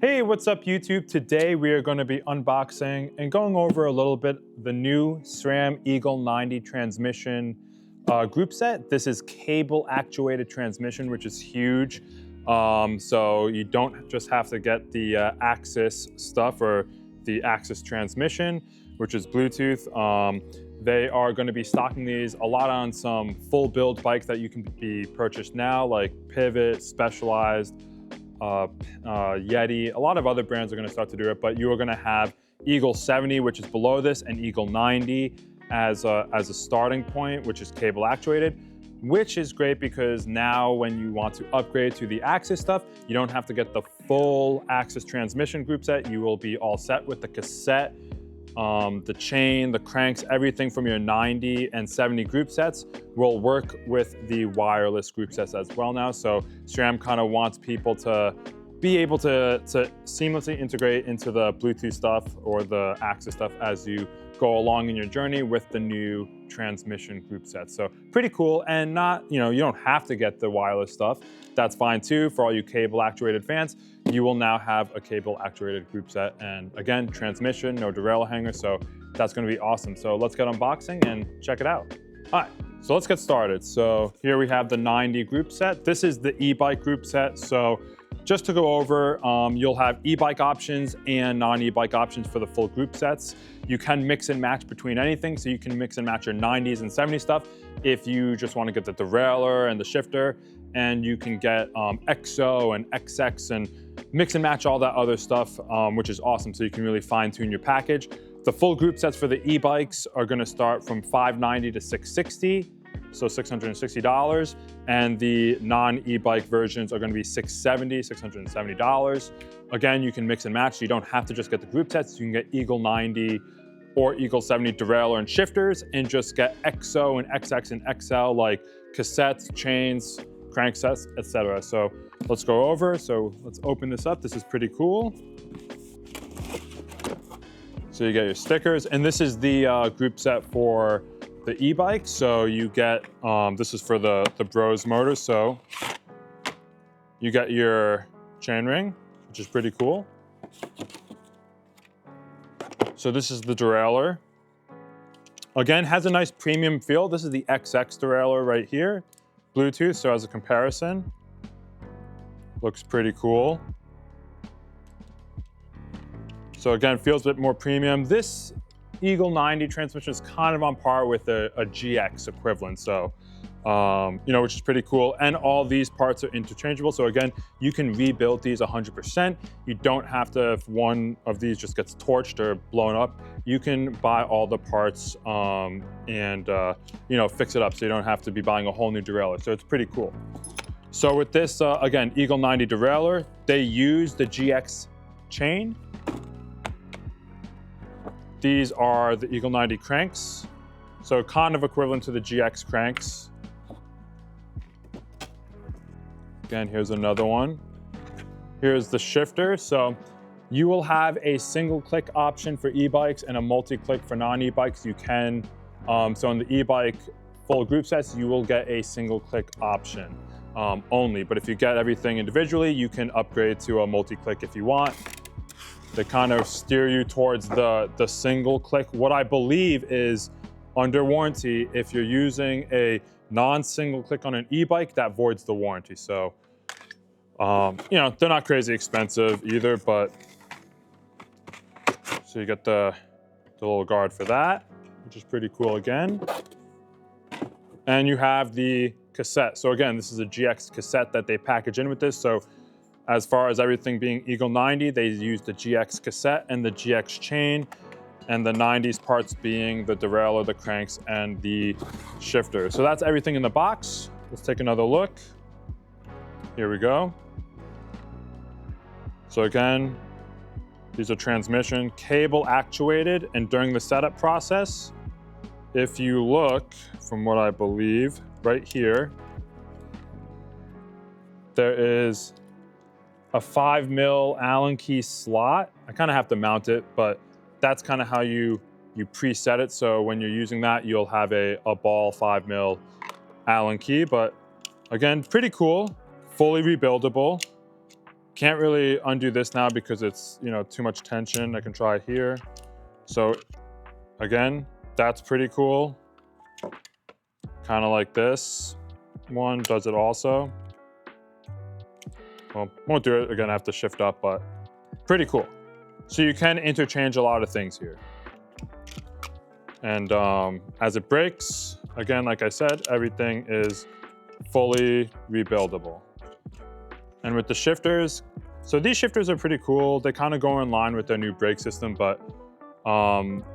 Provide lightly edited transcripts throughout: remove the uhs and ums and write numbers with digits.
Hey, what's up YouTube? Today we are going to be unboxing and going over a little bit the new Sram Eagle 90 transmission group set. This is cable actuated transmission, which is huge. So you don't just have to get the Axis stuff or the Axis transmission, which is Bluetooth. They are going to be stocking these a lot on some full build bikes that you can be purchased now, like Pivot, Specialized, Yeti. A lot of other brands are going to start to do it, but you are going to have Eagle 70, which is below this, and Eagle 90 as a starting point, which is cable actuated, which is great because now when you want to upgrade to the Axis stuff, you don't have to get the full Axis transmission group set. You will be all set with the cassette, the chain, the cranks, everything from your 90 and 70 group sets will work with the wireless group sets as well now. So SRAM kind of wants people to be able to seamlessly integrate into the Bluetooth stuff or the Axis stuff as you go along in your journey with the new transmission group set. So pretty cool, and not, you don't have to get the wireless stuff. That's fine too. For all you cable actuated fans, you will now have a cable actuated group set. And again, transmission, no derailleur hanger. So that's gonna be awesome. So let's get unboxing and check it out. All right, so let's get started. So here we have the 90 group set. This is the e-bike group set. So just to go over, you'll have e-bike options and non-e-bike options for the full group sets. You can mix and match between anything, so you can mix and match your 90s and 70s stuff if you just want to get the derailleur and the shifter, and you can get XO and XX and mix and match all that other stuff, which is awesome, so you can really fine-tune your package. The full group sets for the e-bikes are going to start from $590 to $660. So $660, and the non-e-bike versions are going to be $670, $670. Again, you can mix and match. So you don't have to just get the group sets. You can get Eagle 90 or Eagle 70 derailleur and shifters, and just get XO and XX and XL, like cassettes, chains, cranksets, etc. So let's go over. So let's open this up. This is pretty cool. So you get your stickers, and this is the group set for the e-bike. So you get, this is for the Bros motor. So you get your chain ring, which is pretty cool. So this is the derailleur. Again, has a nice premium feel. This is the XX derailleur right here. Bluetooth, so as a comparison, looks pretty cool. So again, feels a bit more premium. This Eagle 90 transmission is kind of on par with a GX equivalent, so which is pretty cool. And all these parts are interchangeable, so again, you can rebuild these 100%. You don't have to, if one of these just gets torched or blown up, you can buy all the parts and fix it up, so you don't have to be buying a whole new derailleur. So it's pretty cool. So with this, again, Eagle 90 derailleur, they use the GX chain. These are the Eagle 90 cranks, so kind of equivalent to the GX cranks. Again, here's another one. Here's the shifter. So you will have a single click option for e-bikes and a multi-click for non-e-bikes. You can, so in the e-bike full group sets, you will get a single click option only. But if you get everything individually, you can upgrade to a multi-click if you want. They kind of steer you towards the single click. What I believe is under warranty, if you're using a non-single click on an e-bike, that voids the warranty. So, they're not crazy expensive either, but so you get the little guard for that, which is pretty cool again. And you have the cassette. So again, this is a GX cassette that they package in with this. So as far as everything being Eagle 90, they use the GX cassette and the GX chain, and the 90s parts being the derailleur, the cranks, and the shifter. So that's everything in the box. Let's take another look. Here we go. So again, these are transmission, cable actuated, and during the setup process, if you look from what I believe right here, there is a 5mm Allen key slot. I kind of have to mount it, but that's kind of how you preset it. So when you're using that, you'll have a ball 5mm Allen key. But again, pretty cool, fully rebuildable. Can't really undo this now because it's, you know, too much tension. I can try here. So again, that's pretty cool. Kind of like this one does it also. Well, won't do it again, I have to shift up, but pretty cool. So you can interchange a lot of things here. And as it breaks, again, like I said, everything is fully rebuildable. And with the shifters, so these shifters are pretty cool. They kind of go in line with their new brake system, but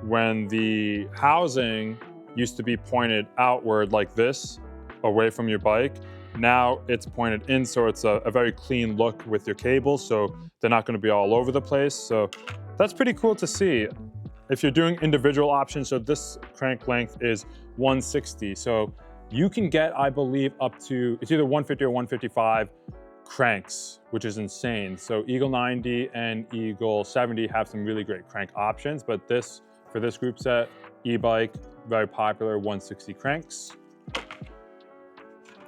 when the housing used to be pointed outward like this, away from your bike, now it's pointed in, so it's a very clean look with your cables, so they're not gonna be all over the place. So that's pretty cool to see. If you're doing individual options, so this crank length is 160, so you can get, I believe, up to, it's either 150 or 155 cranks, which is insane. So Eagle 90 and Eagle 70 have some really great crank options, but this, for this group set, e-bike, very popular, 160 cranks.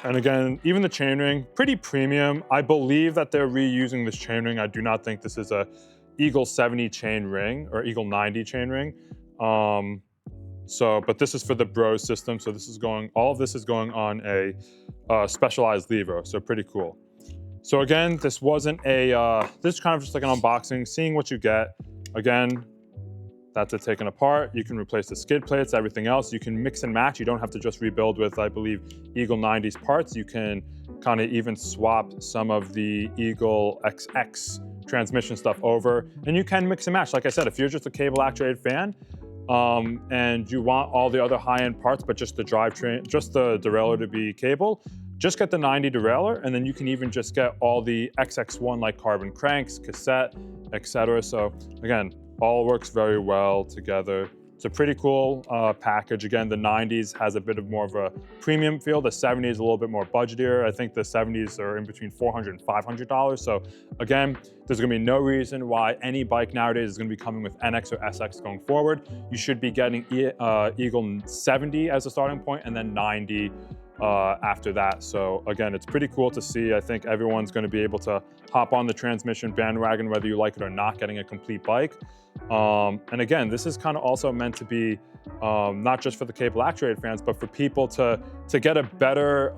And again, even the chainring, pretty premium. I believe that they're reusing this chainring. I do not think this is a Eagle 70 chain ring or Eagle 90 chain ring. But this is for the Bro system. So this is going, all of this is going on a specialized lever. So pretty cool. So again, this wasn't a, this is kind of just like an unboxing, seeing what you get. Again, that's it taken apart. You can replace the skid plates, everything else. You can mix and match. You don't have to just rebuild with, I believe, Eagle 90's parts. You can kind of even swap some of the Eagle XX transmission stuff over, and you can mix and match. Like I said, if you're just a cable actuated fan and you want all the other high-end parts, but just the drivetrain, just the derailleur to be cable, just get the 90 derailleur, and then you can even just get all the XX1 like carbon cranks, cassette, etc. So again, all works very well together. It's a pretty cool package. Again, the 90s has a bit of more of a premium feel. The 70s is a little bit more budgetier. I think the 70s are in between $400 and $500. So again, there's gonna be no reason why any bike nowadays is gonna be coming with NX or SX going forward. You should be getting Eagle 70 as a starting point and then 90 after that. So again, it's pretty cool to see. I think everyone's going to be able to hop on the transmission bandwagon, whether you like it or not, getting a complete bike. And again, this is kind of also meant to be not just for the cable actuated fans, but for people to get a better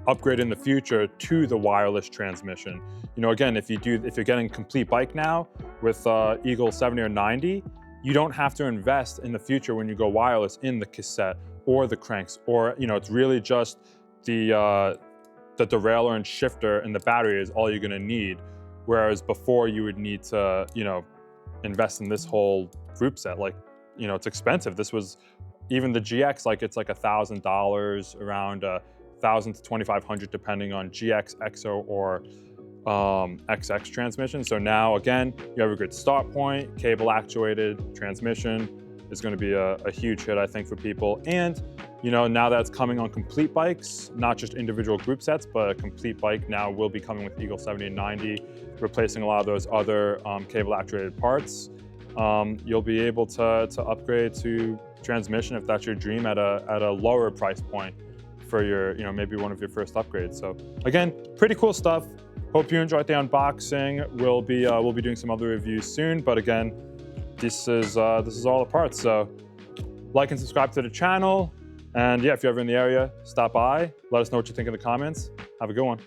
upgrade in the future to the wireless transmission. You know, again, if you're getting a complete bike now with Eagle 70 or 90, you don't have to invest in the future when you go wireless in the cassette or the cranks, or, you know, it's really just the derailleur and shifter and the battery is all you're gonna need. Whereas before you would need to, you know, invest in this whole group set. Like, you know, it's expensive. This was, even the GX, like it's like $1,000, around $1,000 to $2,500, depending on GX, XO, or XX transmission. So now, again, you have a good start point, cable actuated transmission is going to be a huge hit, I think, for people. And, you know, now that it's coming on complete bikes, not just individual group sets, but a complete bike now will be coming with Eagle 70 and 90, replacing a lot of those other cable actuated parts. You'll be able to upgrade to transmission if that's your dream at a lower price point for your, you know, maybe one of your first upgrades. So again, pretty cool stuff. Hope you enjoyed the unboxing. We'll be doing some other reviews soon, but again, this is all the parts. So like and subscribe to the channel. And yeah, if you're ever in the area, stop by. Let us know what you think in the comments. Have a good one.